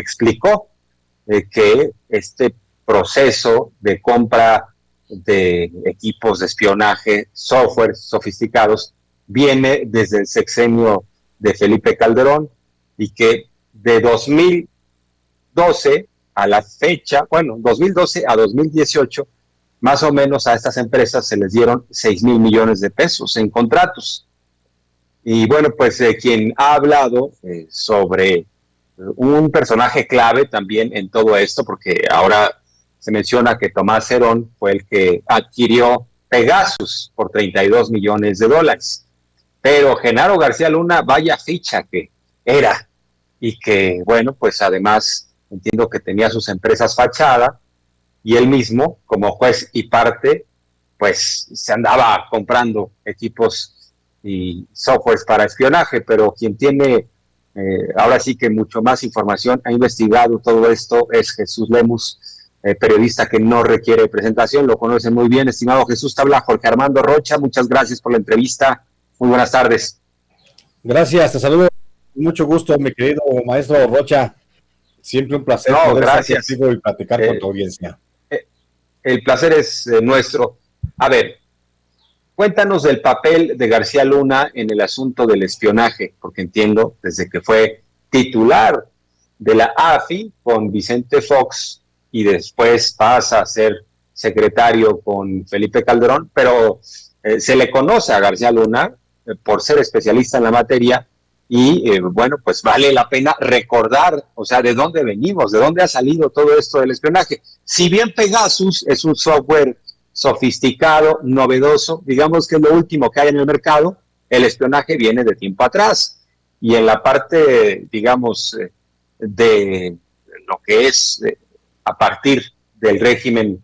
explicó que este proceso de compra de equipos de espionaje, software sofisticados, viene desde el sexenio de Felipe Calderón y que de 2012 a la fecha, 2012 a 2018, más o menos a estas empresas se les dieron 6,000 millones de pesos en contratos. Y bueno, pues quien ha hablado sobre un personaje clave también en todo esto, porque ahora se menciona que Tomás Herón fue el que adquirió Pegasus por 32 millones de dólares. Pero Genaro García Luna, vaya ficha que era, y que, bueno, pues además entiendo que tenía sus empresas fachada, y él mismo, como juez y parte, pues se andaba comprando equipos y softwares para espionaje, pero quien tiene ahora sí que mucho más información, ha investigado todo esto, es Jesús Lemus, periodista que no requiere presentación, lo conoce muy bien. Estimado Jesús, te habla Jorge Armando Rocha, muchas gracias por la entrevista, muy buenas tardes. Gracias, te saludo, mucho gusto, mi querido maestro Rocha, siempre un placer poder estar contigo y platicar con tu audiencia. El placer es nuestro. A ver, cuéntanos del papel de García Luna en el asunto del espionaje, porque entiendo, desde que fue titular de la AFI con Vicente Fox y después pasa a ser secretario con Felipe Calderón, pero se le conoce a García Luna por ser especialista en la materia y bueno, pues vale la pena recordar, o sea, de dónde venimos, de dónde ha salido todo esto del espionaje. Si bien Pegasus es un software sofisticado, novedoso, digamos que es lo último que hay en el mercado, el espionaje viene de tiempo atrás. Y en la parte, digamos, de lo que es a partir del régimen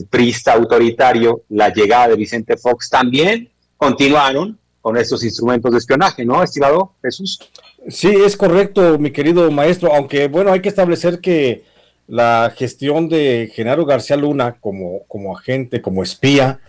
priista autoritario, la llegada de Vicente Fox, también continuaron con estos instrumentos de espionaje, ¿no, estimado Jesús? Sí, es correcto, mi querido maestro, aunque bueno, hay que establecer que la gestión de Genaro García Luna como agente, como espía,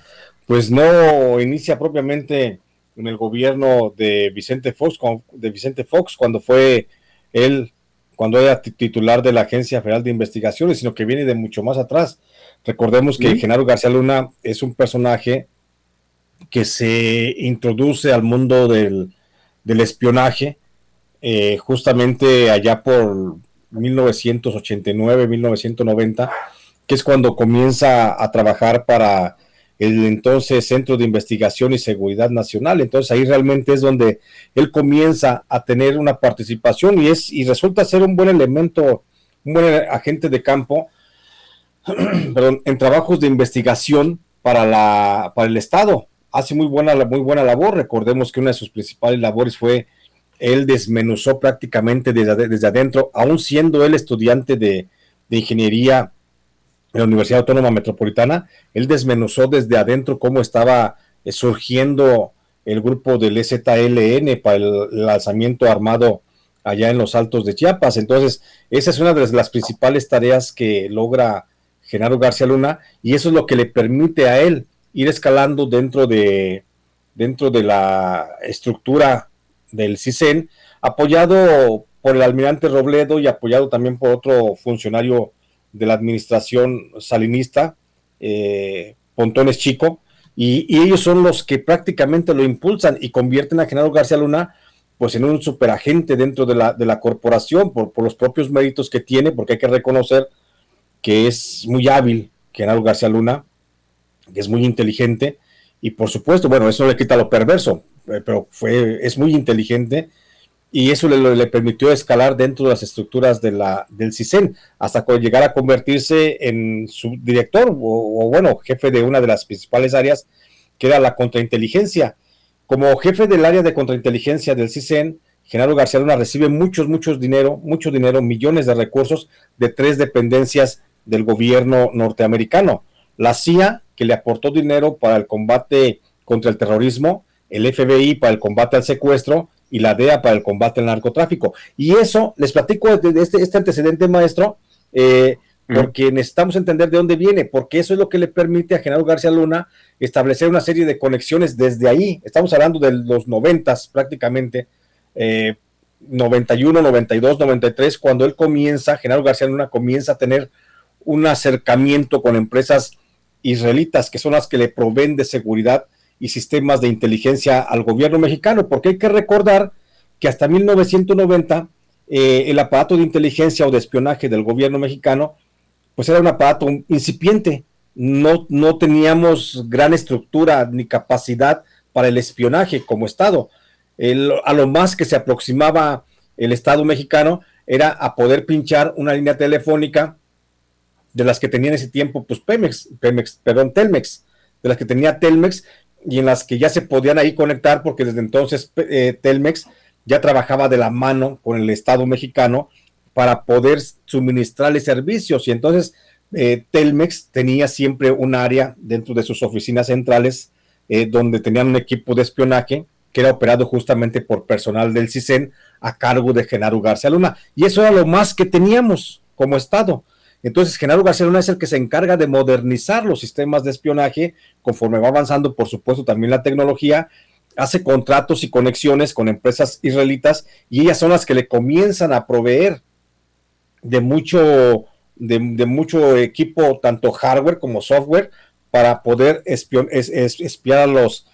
pues no inicia propiamente en el gobierno de Vicente Fox, cuando fue él, cuando era titular de la Agencia Federal de Investigaciones, sino que viene de mucho más atrás. Recordemos que Genaro García Luna es un personaje que se introduce al mundo del espionaje justamente allá por 1989, 1990, que es cuando comienza a trabajar para el entonces Centro de Investigación y Seguridad Nacional. Entonces ahí realmente es donde él comienza a tener una participación y resulta ser un buen elemento, un buen agente de campo perdón, en trabajos de investigación para el Estado. Hace muy buena labor. Recordemos que una de sus principales labores fue él desmenuzó prácticamente desde adentro, aún siendo él estudiante de ingeniería en la Universidad Autónoma Metropolitana, él desmenuzó desde adentro cómo estaba surgiendo el grupo del EZLN para el alzamiento armado allá en los Altos de Chiapas. Entonces, esa es una de las principales tareas que logra Genaro García Luna, y eso es lo que le permite a él ir escalando dentro de la estructura del CISEN, apoyado por el almirante Robledo y apoyado también por otro funcionario de la administración salinista, Pontones Chico, y ellos son los que prácticamente lo impulsan y convierten a Genaro García Luna pues en un superagente dentro de la corporación por los propios méritos que tiene, porque hay que reconocer que es muy hábil Genaro García Luna, que es muy inteligente, y por supuesto, bueno, eso le quita lo perverso, pero es muy inteligente, y eso le permitió escalar dentro de las estructuras del CISEN, hasta llegar a convertirse en subdirector, o bueno, jefe de una de las principales áreas, que era la contrainteligencia. Como jefe del área de contrainteligencia del CISEN, Genaro García Luna recibe mucho dinero, millones de recursos de 3 dependencias del gobierno norteamericano. La CIA, que le aportó dinero para el combate contra el terrorismo, el FBI para el combate al secuestro y la DEA para el combate al narcotráfico. Y eso, les platico de este antecedente, maestro, porque necesitamos entender de dónde viene, porque eso es lo que le permite a Genaro García Luna establecer una serie de conexiones desde ahí. Estamos hablando de los 90s prácticamente, 91, 92, 93, cuando él comienza, Genaro García Luna comienza a tener un acercamiento con empresas israelitas, que son las que le proveen de seguridad y sistemas de inteligencia al gobierno mexicano, porque hay que recordar que hasta 1990 el aparato de inteligencia o de espionaje del gobierno mexicano pues era un aparato incipiente, no teníamos gran estructura ni capacidad para el espionaje como Estado. A lo más que se aproximaba el Estado mexicano era a poder pinchar una línea telefónica de las que tenía en ese tiempo, pues Telmex, de las que tenía Telmex y en las que ya se podían ahí conectar, porque desde entonces Telmex ya trabajaba de la mano con el Estado mexicano para poder suministrarle servicios, y entonces Telmex tenía siempre un área dentro de sus oficinas centrales donde tenían un equipo de espionaje que era operado justamente por personal del CISEN a cargo de Genaro García Luna, y eso era lo más que teníamos como Estado. Entonces Genaro García Luna es el que se encarga de modernizar los sistemas de espionaje conforme va avanzando, por supuesto, también la tecnología, hace contratos y conexiones con empresas israelitas y ellas son las que le comienzan a proveer de mucho equipo, tanto hardware como software, para poder espiar a los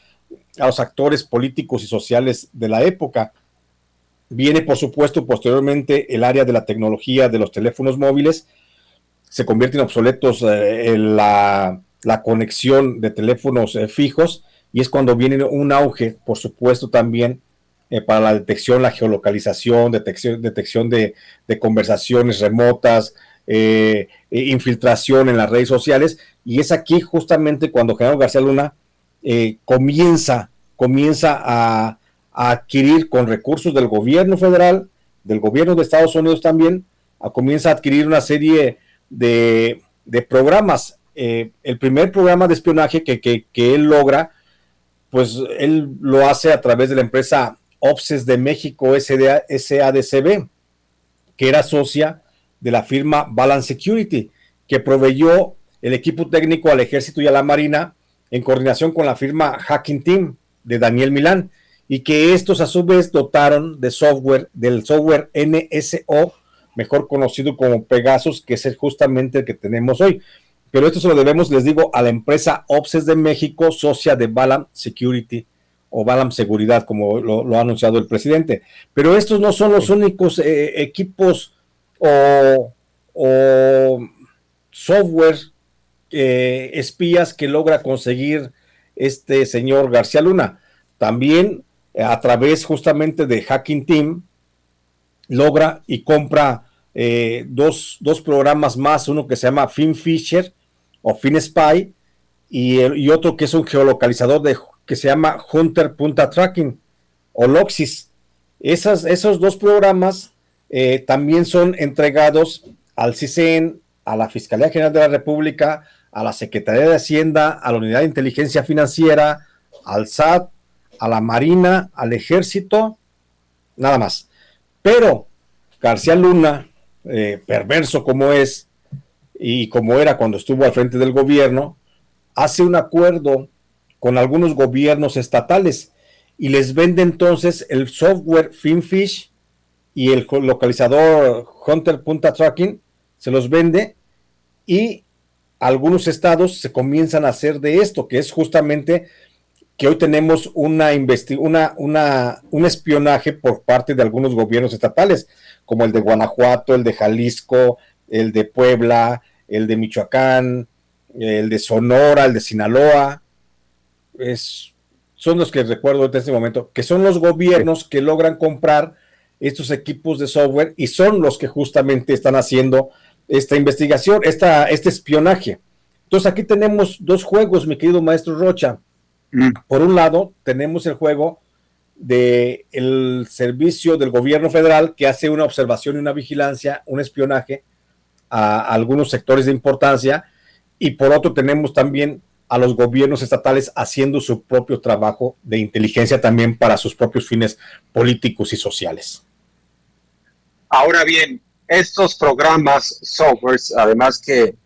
actores políticos y sociales de la época. Viene, por supuesto, posteriormente el área de la tecnología de los teléfonos móviles, se convierten obsoletos en la conexión de teléfonos fijos, y es cuando viene un auge, por supuesto, también para la detección, la geolocalización, detección de conversaciones remotas, infiltración en las redes sociales, y es aquí justamente cuando Genaro García Luna comienza a adquirir con recursos del gobierno federal, del gobierno de Estados Unidos también, comienza a adquirir una serie de programas. El primer programa de espionaje que él logra, pues él lo hace a través de la empresa OPSES de México, SADCB, que era socia de la firma Balance Security, que proveyó el equipo técnico al Ejército y a la Marina en coordinación con la firma Hacking Team de Daniel Milán, y que estos a su vez dotaron de del software NSO, mejor conocido como Pegasus, que es justamente el que tenemos hoy. Pero esto se lo debemos, les digo, a la empresa OPSES de México, socia de Balam Security o Balam Seguridad, como lo ha anunciado el presidente. Pero estos no son los únicos equipos o software espías que logra conseguir este señor García Luna. También a través justamente de Hacking Team logra y compra dos programas más, uno que se llama FinFisher o FinSpy y otro que es un geolocalizador que se llama Hunter Punta Tracking o Loxis. Esos dos programas también son entregados al CISEN, a la Fiscalía General de la República, a la Secretaría de Hacienda, a la Unidad de Inteligencia Financiera, al SAT, a la Marina, al Ejército, nada más. Pero García Luna, perverso como es, y como era cuando estuvo al frente del gobierno, hace un acuerdo con algunos gobiernos estatales y les vende entonces el software FinFish y el localizador Hunter Punta Tracking, se los vende, y algunos estados se comienzan a hacer de esto, que es justamente que hoy tenemos un espionaje por parte de algunos gobiernos estatales, como el de Guanajuato, el de Jalisco, el de Puebla, el de Michoacán, el de Sonora, el de Sinaloa. Son los que recuerdo en este momento, que son los gobiernos que logran comprar estos equipos de software y son los que justamente están haciendo esta investigación, este espionaje. Entonces aquí tenemos dos juegos, mi querido maestro Rocha. Por un lado, tenemos el juego del servicio del gobierno federal que hace una observación y una vigilancia, un espionaje a algunos sectores de importancia, y por otro tenemos también a los gobiernos estatales haciendo su propio trabajo de inteligencia también para sus propios fines políticos y sociales. Ahora bien, estos programas, softwares, además que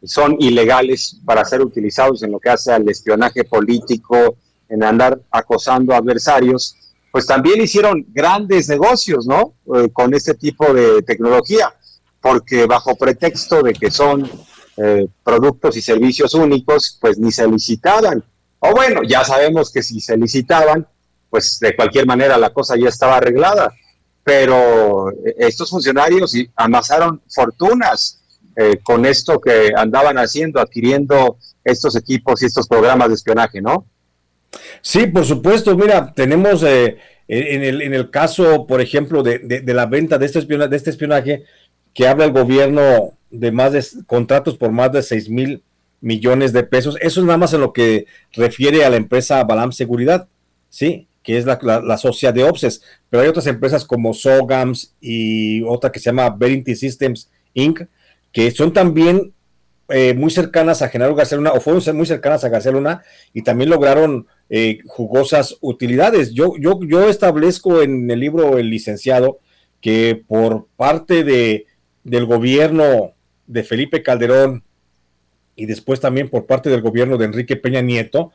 son ilegales para ser utilizados en lo que hace al espionaje político, en andar acosando a adversarios, pues también hicieron grandes negocios, ¿no? Con este tipo de tecnología, porque bajo pretexto de que son productos y servicios únicos, pues ni se licitaban. O bueno, ya sabemos que si se licitaban, pues de cualquier manera la cosa ya estaba arreglada. Pero estos funcionarios amasaron fortunas con esto que andaban haciendo, adquiriendo estos equipos y estos programas de espionaje, ¿no? Sí, por supuesto. Mira, tenemos en el caso, por ejemplo, de la venta de este espionaje, que habla el gobierno de contratos por más de 6,000 millones de pesos. Eso es nada más en lo que refiere a la empresa Balam Seguridad, ¿sí? Que es la socia de OPSES. Pero hay otras empresas como Sogams y otra que se llama Verity Systems Inc., que son también muy cercanas a Genaro García Luna, o fueron muy cercanas a García Luna, y también lograron jugosas utilidades. Yo establezco en el libro El Licenciado que por parte del gobierno de Felipe Calderón y después también por parte del gobierno de Enrique Peña Nieto,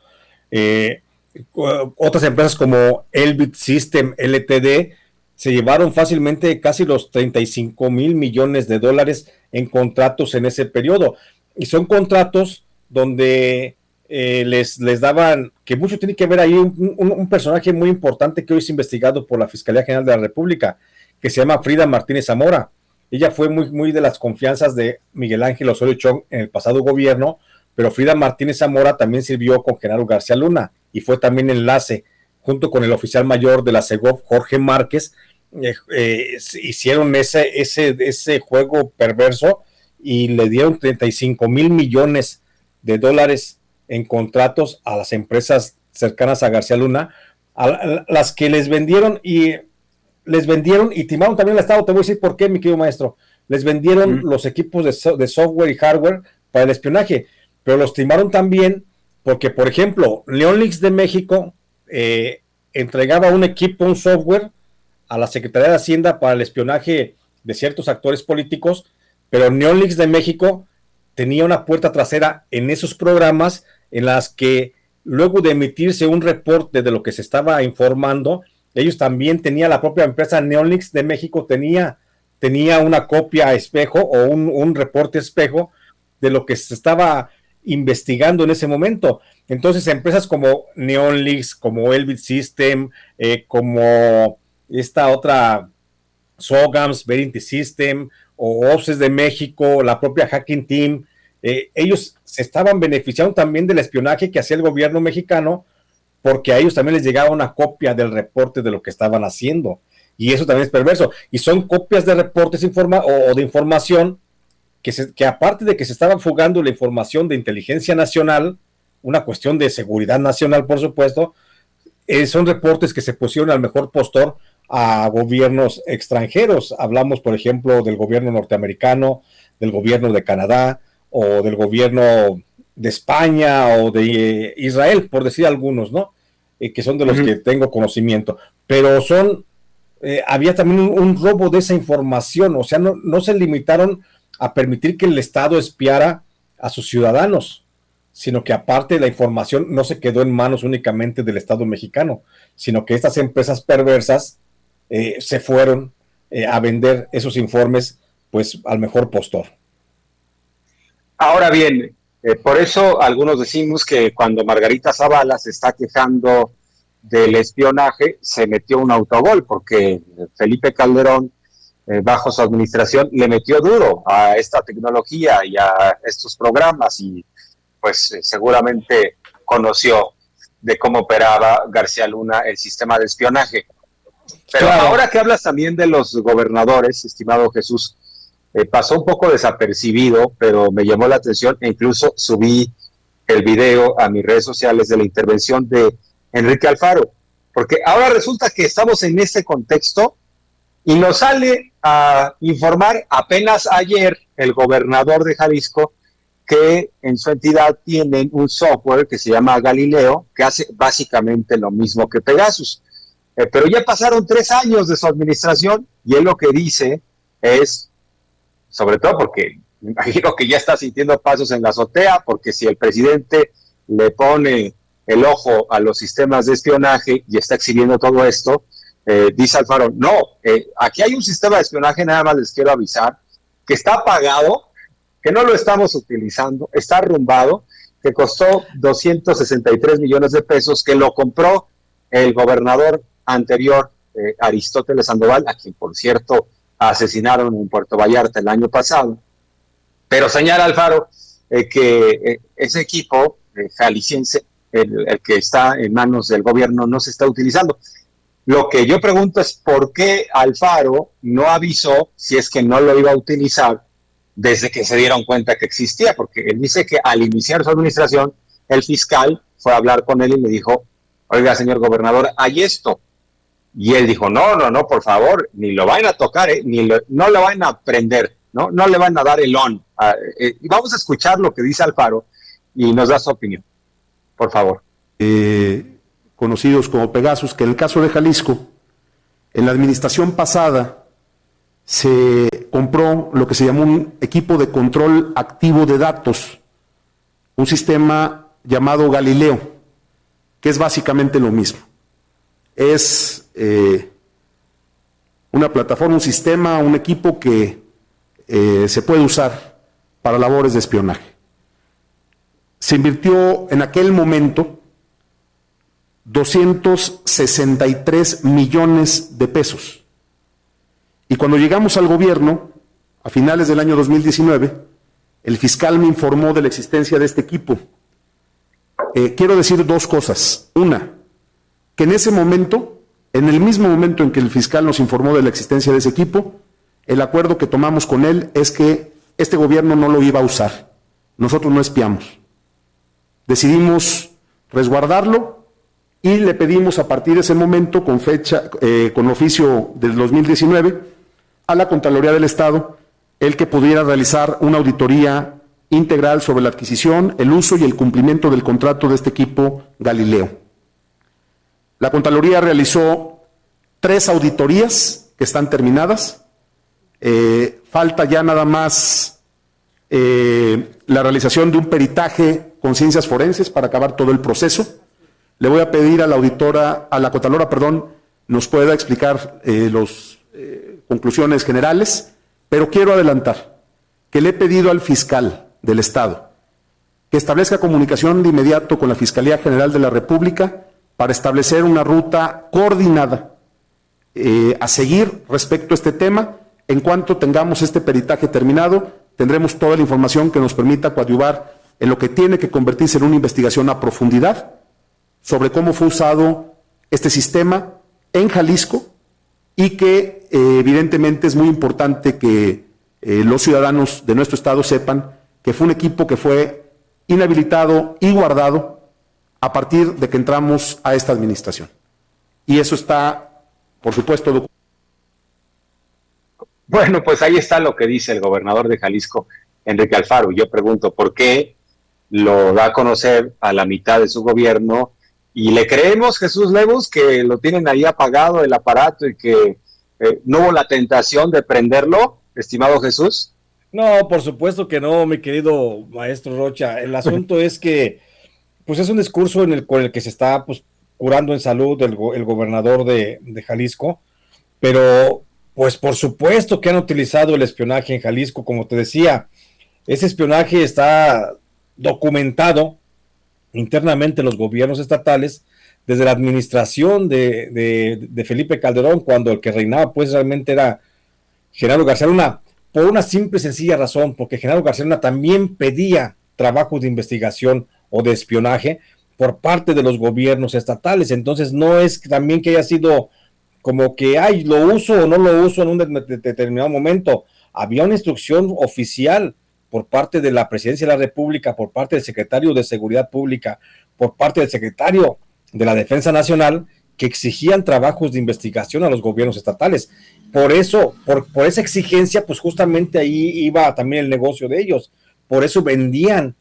otras empresas como Elbit System LTD se llevaron fácilmente casi los 35,000 millones de dólares en contratos en ese periodo. Y son contratos donde les daban, que mucho tiene que ver ahí un personaje muy importante que hoy es investigado por la Fiscalía General de la República, que se llama Frida Martínez Zamora. Ella fue muy de las confianzas de Miguel Ángel Osorio Chong en el pasado gobierno, pero Frida Martínez Zamora también sirvió con Genaro García Luna y fue también enlace junto con el oficial mayor de la Segov, Jorge Márquez. Hicieron ese juego perverso y le dieron 35,000 millones de dólares en contratos a las empresas cercanas a García Luna, a las que les vendieron y timaron también al Estado. Te voy a decir por qué, mi querido maestro. Les vendieron los equipos de software y hardware para el espionaje, pero los timaron también porque, por ejemplo, Neonlix de México entregaba un equipo, un software a la Secretaría de Hacienda para el espionaje de ciertos actores políticos, pero Neonlix de México tenía una puerta trasera en esos programas en las que luego de emitirse un reporte de lo que se estaba informando, ellos también tenían, la propia empresa Neonlix de México tenía una copia espejo o un reporte espejo de lo que se estaba investigando en ese momento. Entonces, empresas como Neonlix, como Elbit System, como esta otra Sogams, Verity System o OPSES de México, la propia Hacking Team, ellos se estaban beneficiando también del espionaje que hacía el gobierno mexicano, porque a ellos también les llegaba una copia del reporte de lo que estaban haciendo, y eso también es perverso, y son copias de reportes o de información que aparte de que se estaban fugando la información de inteligencia nacional, una cuestión de seguridad nacional, por supuesto, son reportes que se pusieron al mejor postor a gobiernos extranjeros. Hablamos, por ejemplo, del gobierno norteamericano, del gobierno de Canadá, o del gobierno de España, o de Israel, por decir algunos, ¿no? Que son de los que tengo conocimiento. Pero había también un robo de esa información, o sea, no se limitaron a permitir que el Estado espiara a sus ciudadanos, sino que aparte la información no se quedó en manos únicamente del Estado mexicano, sino que estas empresas perversas se fueron a vender esos informes pues al mejor postor. Ahora bien, por eso algunos decimos que cuando Margarita Zavala se está quejando del espionaje, se metió un autogol, porque Felipe Calderón, bajo su administración, le metió duro a esta tecnología y a estos programas, y pues seguramente conoció de cómo operaba García Luna el sistema de espionaje. Pero claro, ahora que hablas también de los gobernadores, estimado Jesús, pasó un poco desapercibido, pero me llamó la atención e incluso subí el video a mis redes sociales de la intervención de Enrique Alfaro, porque ahora resulta que estamos en ese contexto y nos sale a informar apenas ayer el gobernador de Jalisco que en su entidad tienen un software que se llama Galileo, que hace básicamente lo mismo que Pegasus. Pero ya pasaron 3 años de su administración y él lo que dice es, sobre todo porque me imagino que ya está sintiendo pasos en la azotea, porque si el presidente le pone el ojo a los sistemas de espionaje y está exhibiendo todo esto, dice Alfaro, no, aquí hay un sistema de espionaje, nada más les quiero avisar, que está apagado, que no lo estamos utilizando, está arrumbado, que costó 263 millones de pesos, que lo compró el gobernador anterior, Aristóteles Sandoval, a quien, por cierto, asesinaron en Puerto Vallarta el año pasado. Pero señala Alfaro que ese equipo jalisciense, el que está en manos del gobierno, no se está utilizando. Lo que yo pregunto es por qué Alfaro no avisó si es que no lo iba a utilizar desde que se dieron cuenta que existía, porque él dice que al iniciar su administración, el fiscal fue a hablar con él y le dijo, oiga, señor gobernador, hay esto. Y él dijo, no, por favor, ni lo van a tocar, no lo van a prender, no le van a dar el on. Vamos a escuchar lo que dice Alfaro y nos da su opinión, por favor. Conocidos como Pegasus, que en el caso de Jalisco, en la administración pasada, se compró lo que se llamó un equipo de control activo de datos, un sistema llamado Galileo, que es básicamente lo mismo. Es una plataforma, un sistema, un equipo que se puede usar para labores de espionaje. Se invirtió en aquel momento 263 millones de pesos. Y cuando llegamos al gobierno, a finales del año 2019, el fiscal me informó de la existencia de este equipo. Quiero decir dos cosas. Una, que en ese momento, en el mismo momento en que el fiscal nos informó de la existencia de ese equipo, el acuerdo que tomamos con él es que este gobierno no lo iba a usar. Nosotros no espiamos. Decidimos resguardarlo y le pedimos a partir de ese momento, con fecha, con oficio del 2019, a la Contraloría del Estado, el que pudiera realizar una auditoría integral sobre la adquisición, el uso y el cumplimiento del contrato de este equipo Galileo. La Contraloría realizó 3 auditorías que están terminadas. Falta ya nada más la realización de un peritaje con ciencias forenses para acabar todo el proceso. Le voy a pedir a la Contralora, nos pueda explicar las conclusiones generales, pero quiero adelantar que le he pedido al fiscal del Estado que establezca comunicación de inmediato con la Fiscalía General de la República para establecer una ruta coordinada a seguir respecto a este tema. En cuanto tengamos este peritaje terminado, tendremos toda la información que nos permita coadyuvar en lo que tiene que convertirse en una investigación a profundidad sobre cómo fue usado este sistema en Jalisco y que evidentemente es muy importante que los ciudadanos de nuestro estado sepan que fue un equipo que fue inhabilitado y guardado a partir de que entramos a esta administración. Y eso está, por supuesto, documentado. Bueno, pues ahí está lo que dice el gobernador de Jalisco, Enrique Alfaro. Yo pregunto, ¿por qué lo da a conocer a la mitad de su gobierno? Y le creemos, Jesús Lemus, que lo tienen ahí apagado el aparato y que no hubo la tentación de prenderlo, estimado Jesús. No, por supuesto que no, mi querido maestro Rocha. El asunto es que, pues es un discurso con el que se está pues curando en salud el gobernador de Jalisco, pero pues por supuesto que han utilizado el espionaje en Jalisco, como te decía. Ese espionaje está documentado internamente en los gobiernos estatales desde la administración de Felipe Calderón, cuando el que reinaba pues realmente era Genaro García Luna, por una simple y sencilla razón, porque Genaro García Luna también pedía trabajos de investigación o de espionaje por parte de los gobiernos estatales. Entonces no es también que haya sido como que, ay, lo uso o no lo uso en un determinado momento. Había una instrucción oficial por parte de la Presidencia de la República, por parte del Secretario de Seguridad Pública, por parte del Secretario de la Defensa Nacional, que exigían trabajos de investigación a los gobiernos estatales. Por eso, por esa exigencia, pues justamente ahí iba también el negocio de ellos. Por eso vendían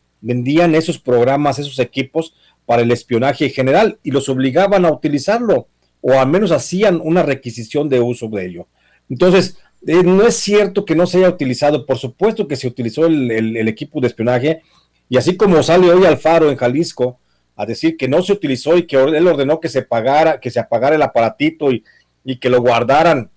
esos programas, esos equipos para el espionaje general y los obligaban a utilizarlo, o al menos hacían una requisición de uso de ello. Entonces, no es cierto que no se haya utilizado. Por supuesto que se utilizó el equipo de espionaje, y así como sale hoy Alfaro en Jalisco a decir que no se utilizó y que él ordenó que se apagara el aparatito y que lo guardaran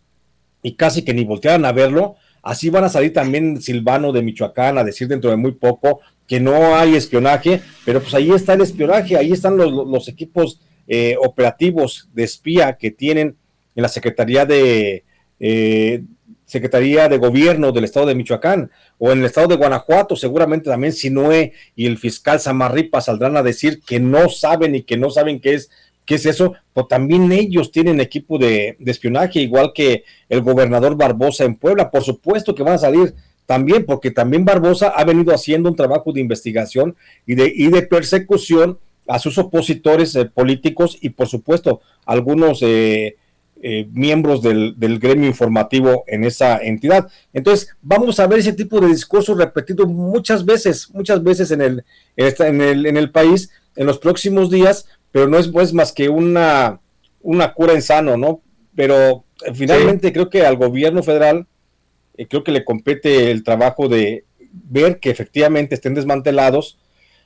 y casi que ni voltearan a verlo, así van a salir también Silvano de Michoacán a decir dentro de muy poco que no hay espionaje, pero pues ahí está el espionaje, ahí están los equipos operativos de espía que tienen en la Secretaría de Gobierno del estado de Michoacán, o en el estado de Guanajuato, seguramente también Sinue y el fiscal Samarripa saldrán a decir que no saben y que no saben qué es eso, pero también ellos tienen equipo de espionaje, igual que el gobernador Barbosa en Puebla. Por supuesto que van a salir también, porque también Barbosa ha venido haciendo un trabajo de investigación y de persecución a sus opositores políticos y por supuesto algunos miembros del gremio informativo en esa entidad. Entonces vamos a ver ese tipo de discurso repetido muchas veces en el país en los próximos días, pero no es pues más que una cura en sano, ¿no? Pero finalmente creo que al gobierno federal creo que le compete el trabajo de ver que efectivamente estén desmantelados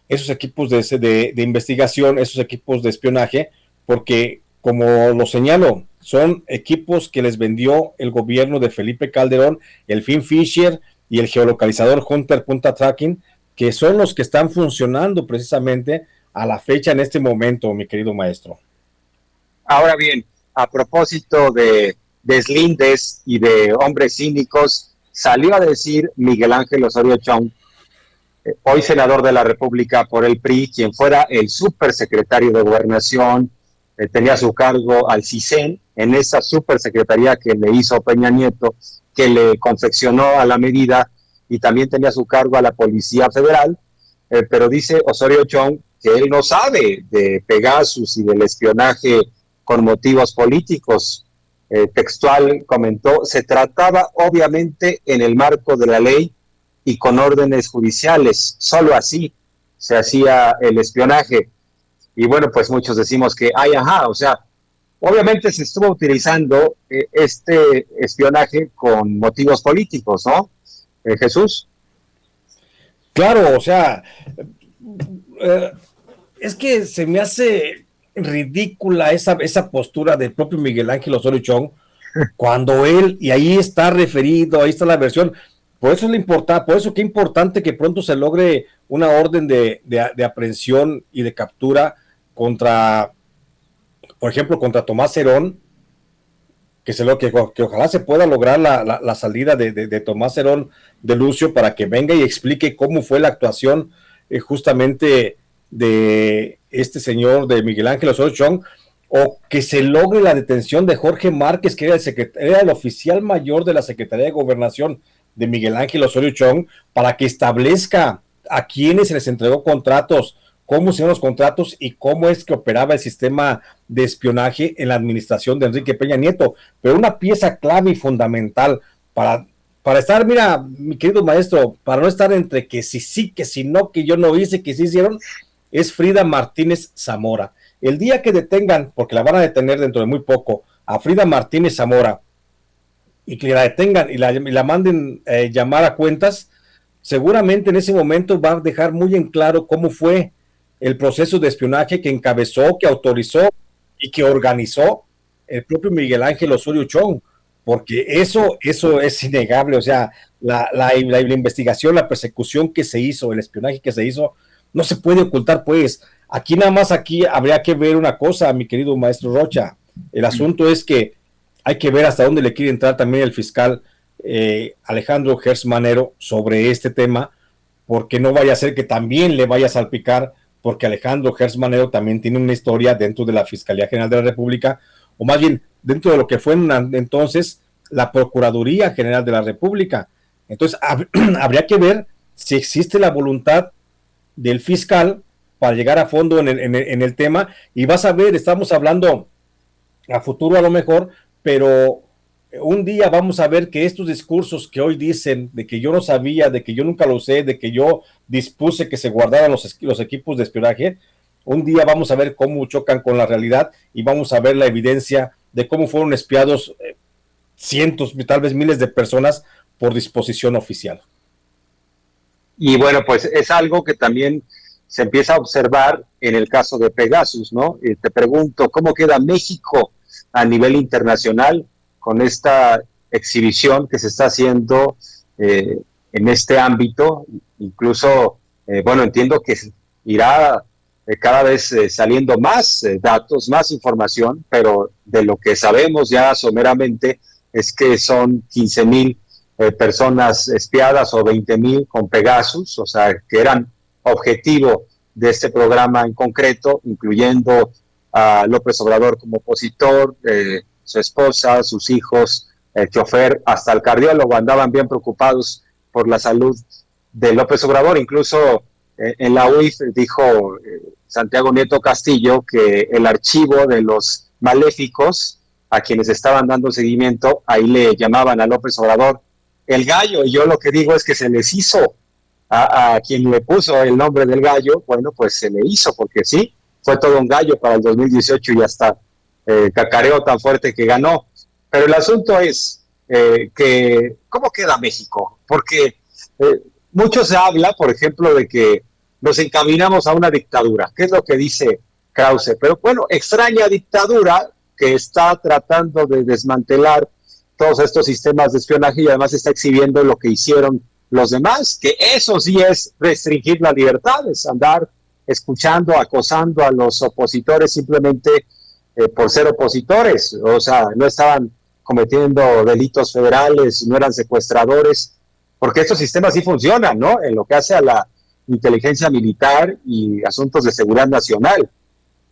esos equipos de investigación, esos equipos de espionaje, porque como lo señalo, son equipos que les vendió el gobierno de Felipe Calderón, el Fin Fisher y el geolocalizador Hunter Punta Tracking, que son los que están funcionando precisamente a la fecha en este momento, mi querido maestro. Ahora bien, a propósito de deslindes y de hombres cínicos, salió a decir Miguel Ángel Osorio Chong, hoy senador de la República por el PRI, quien fuera el supersecretario de Gobernación, tenía a su cargo al CISEN, en esa supersecretaría que le hizo Peña Nieto, que le confeccionó a la medida, y también tenía a su cargo a la Policía Federal, pero dice Osorio Chong que él no sabe de Pegasus y del espionaje con motivos políticos. Textual comentó, se trataba obviamente en el marco de la ley y con órdenes judiciales, solo así se hacía el espionaje. Y bueno, pues muchos decimos que, o sea, obviamente se estuvo utilizando este espionaje con motivos políticos, ¿no? Jesús. Claro, o sea, es que se me hace ridícula esa postura del propio Miguel Ángel Osorio Chong, cuando él, y ahí está referido, ahí está la versión, por eso qué importante que pronto se logre una orden de aprehensión y de captura contra, por ejemplo, contra Tomás Herón, que ojalá se pueda lograr la salida de Tomás Herón de Lucio para que venga y explique cómo fue la actuación justamente de este señor de Miguel Ángel Osorio Chong, o que se logre la detención de Jorge Márquez, que era el oficial mayor de la Secretaría de Gobernación de Miguel Ángel Osorio Chong, para que establezca a quienes se les entregó contratos, cómo se hicieron los contratos y cómo es que operaba el sistema de espionaje en la administración de Enrique Peña Nieto. Pero una pieza clave y fundamental para estar, mira, mi querido maestro, para no estar entre que sí, que si no, que yo no hice, que sí hicieron, es Frida Martínez Zamora. El día que detengan, porque la van a detener dentro de muy poco, a Frida Martínez Zamora, y que la detengan y la manden llamar a cuentas, seguramente en ese momento va a dejar muy en claro cómo fue el proceso de espionaje que encabezó, que autorizó y que organizó el propio Miguel Ángel Osorio Chong, porque eso es innegable. O sea, la investigación, la persecución que se hizo, el espionaje que se hizo, no se puede ocultar, pues. Aquí habría que ver una cosa, mi querido maestro Rocha. El asunto es que hay que ver hasta dónde le quiere entrar también el fiscal Alejandro Gertz Manero sobre este tema, porque no vaya a ser que también le vaya a salpicar, porque Alejandro Gertz Manero también tiene una historia dentro de la Fiscalía General de la República, o más bien dentro de lo que fue entonces la Procuraduría General de la República. Entonces habría que ver si existe la voluntad del fiscal para llegar a fondo en el tema, y vas a ver, estamos hablando a futuro a lo mejor, pero un día vamos a ver que estos discursos que hoy dicen de que yo no sabía, de que yo nunca lo usé, de que yo dispuse que se guardaran los equipos de espionaje, un día vamos a ver cómo chocan con la realidad y vamos a ver la evidencia de cómo fueron espiados cientos, tal vez miles de personas por disposición oficial. Y bueno, pues es algo que también se empieza a observar en el caso de Pegasus, ¿no? Te pregunto, ¿cómo queda México a nivel internacional con esta exhibición que se está haciendo en este ámbito. Incluso, bueno, entiendo que irá cada vez saliendo más datos, más información, pero de lo que sabemos ya someramente es que son 15,000 personas espiadas o 20,000 con Pegasus, o sea, que eran objetivo de este programa en concreto, incluyendo a López Obrador como opositor, su esposa, sus hijos, el chofer, hasta el cardiólogo, andaban bien preocupados por la salud de López Obrador. Incluso en la UIF dijo Santiago Nieto Castillo que el archivo de los maléficos a quienes estaban dando seguimiento, ahí le llamaban a López Obrador el gallo, y yo lo que digo es que se les hizo a quien le puso el nombre del gallo. Bueno, pues se le hizo, porque sí, fue todo un gallo para el 2018 y hasta cacareó tan fuerte que ganó. Pero el asunto es que, ¿cómo queda México? Porque mucho se habla, por ejemplo, de que nos encaminamos a una dictadura, que es lo que dice Krause, pero bueno, extraña dictadura que está tratando de desmantelar todos estos sistemas de espionaje y además está exhibiendo lo que hicieron los demás, que eso sí es restringir las libertades, andar escuchando, acosando a los opositores simplemente por ser opositores. O sea, no estaban cometiendo delitos federales, no eran secuestradores, porque estos sistemas sí funcionan, ¿no? En lo que hace a la inteligencia militar y asuntos de seguridad nacional,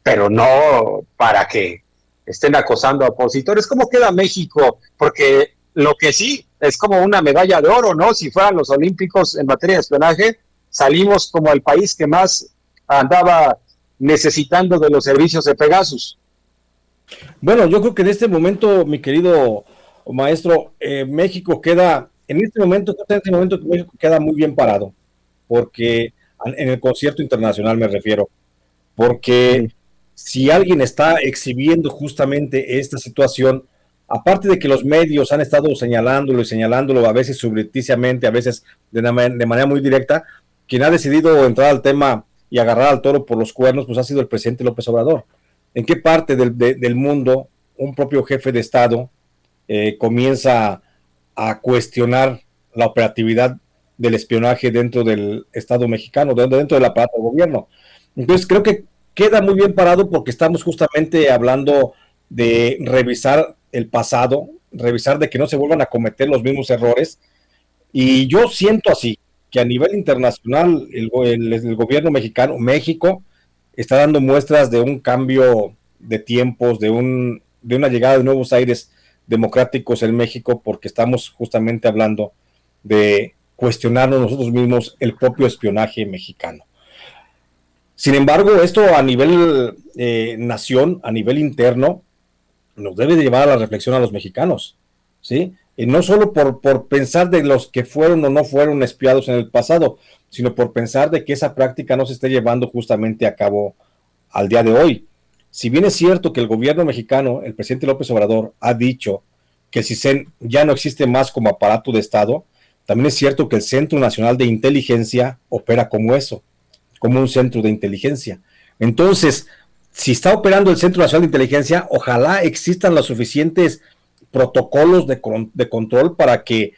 pero no para que estén acosando a opositores. ¿Cómo queda México? Porque lo que sí es como una medalla de oro, ¿no? Si fueran los olímpicos en materia de espionaje, salimos como el país que más andaba necesitando de los servicios de Pegasus. Bueno, yo creo que en este momento, mi querido maestro, México queda, en este momento México queda muy bien parado, porque en el concierto internacional me refiero, porque si alguien está exhibiendo justamente esta situación, aparte de que los medios han estado señalándolo, a veces subrepticiamente, a veces de manera muy directa, quien ha decidido entrar al tema y agarrar al toro por los cuernos, pues ha sido el presidente López Obrador. ¿En qué parte del mundo un propio jefe de Estado comienza a cuestionar la operatividad del espionaje dentro del Estado mexicano, dentro del aparato del gobierno? Entonces creo que queda muy bien parado porque estamos justamente hablando de revisar el pasado, revisar de que no se vuelvan a cometer los mismos errores, y yo siento así, que a nivel internacional el gobierno mexicano, México, está dando muestras de un cambio de tiempos, de una llegada de nuevos aires democráticos en México, porque estamos justamente hablando de cuestionarnos nosotros mismos el propio espionaje mexicano. Sin embargo, esto a nivel nación, a nivel interno, nos debe de llevar a la reflexión a los mexicanos, ¿sí? Y no solo por pensar de los que fueron o no fueron espiados en el pasado, sino por pensar de que esa práctica no se esté llevando justamente a cabo al día de hoy. Si bien es cierto que el gobierno mexicano, el presidente López Obrador, ha dicho que el CISEN ya no existe más como aparato de Estado, también es cierto que el Centro Nacional de Inteligencia opera como eso, como un centro de inteligencia. Entonces, si está operando el Centro Nacional de Inteligencia, ojalá existan los suficientes protocolos de control para que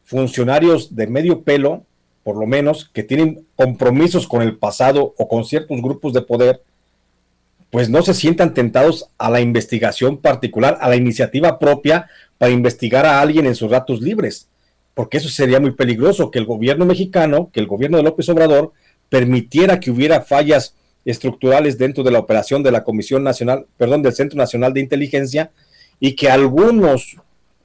funcionarios de medio pelo, por lo menos, que tienen compromisos con el pasado o con ciertos grupos de poder, pues no se sientan tentados a la investigación particular, a la iniciativa propia para investigar a alguien en sus ratos libres, porque eso sería muy peligroso, que el gobierno mexicano, que el gobierno de López Obrador permitiera que hubiera fallas estructurales dentro de la operación de la Comisión Nacional, del Centro Nacional de Inteligencia, y que algunos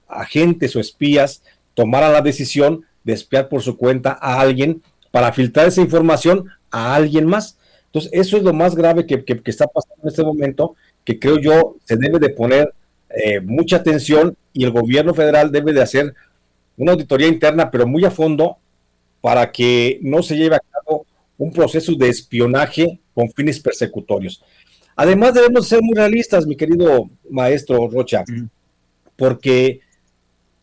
agentes o espías tomaran la decisión de espiar por su cuenta a alguien para filtrar esa información a alguien más. Entonces, eso es lo más grave que está pasando en este momento, que creo yo se debe de poner mucha atención, y el gobierno federal debe de hacer una auditoría interna, pero muy a fondo, para que no se lleve a cabo un proceso de espionaje con fines persecutorios. Además, debemos ser muy realistas, mi querido maestro Rocha, porque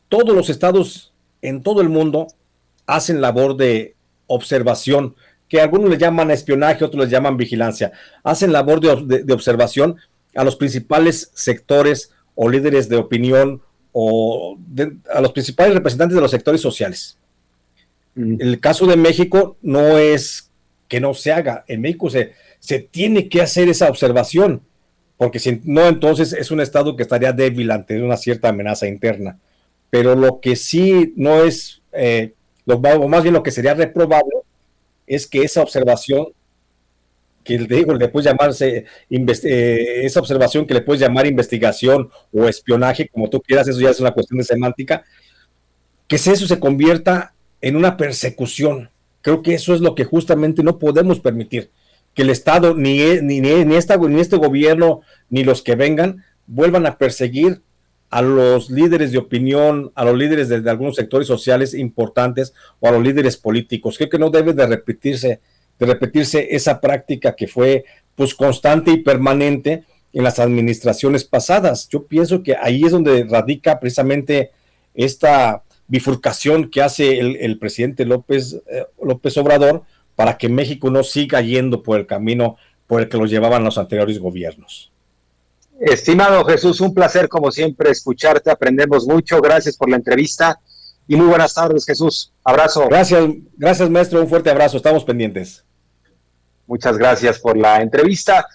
todos los estados en todo el mundo hacen labor de observación, que algunos le llaman espionaje, otros les llaman vigilancia. Hacen labor de observación a los principales sectores o líderes de opinión a los principales representantes de los sectores sociales. El caso de México no es que no se haga. En México se tiene que hacer esa observación, porque si no, entonces es un Estado que estaría débil ante una cierta amenaza interna. Pero lo que sí no es, o más bien lo que sería reprobable, es que esa observación, que le puedes llamarse, esa observación que le puedes llamar investigación o espionaje, como tú quieras, eso ya es una cuestión de semántica, que eso se convierta en una persecución. Creo que eso es lo que justamente no podemos permitir, que el Estado, ni este gobierno, ni los que vengan, vuelvan a perseguir a los líderes de opinión, a los líderes de algunos sectores sociales importantes o a los líderes políticos. Creo que no debe de repetirse esa práctica que fue pues constante y permanente en las administraciones pasadas. Yo pienso que ahí es donde radica precisamente esta bifurcación que hace el presidente López Obrador para que México no siga yendo por el camino por el que lo llevaban los anteriores gobiernos. Estimado Jesús, un placer como siempre escucharte, aprendemos mucho, gracias por la entrevista y muy buenas tardes, Jesús. Abrazo. Gracias maestro, un fuerte abrazo, estamos pendientes. Muchas gracias por la entrevista.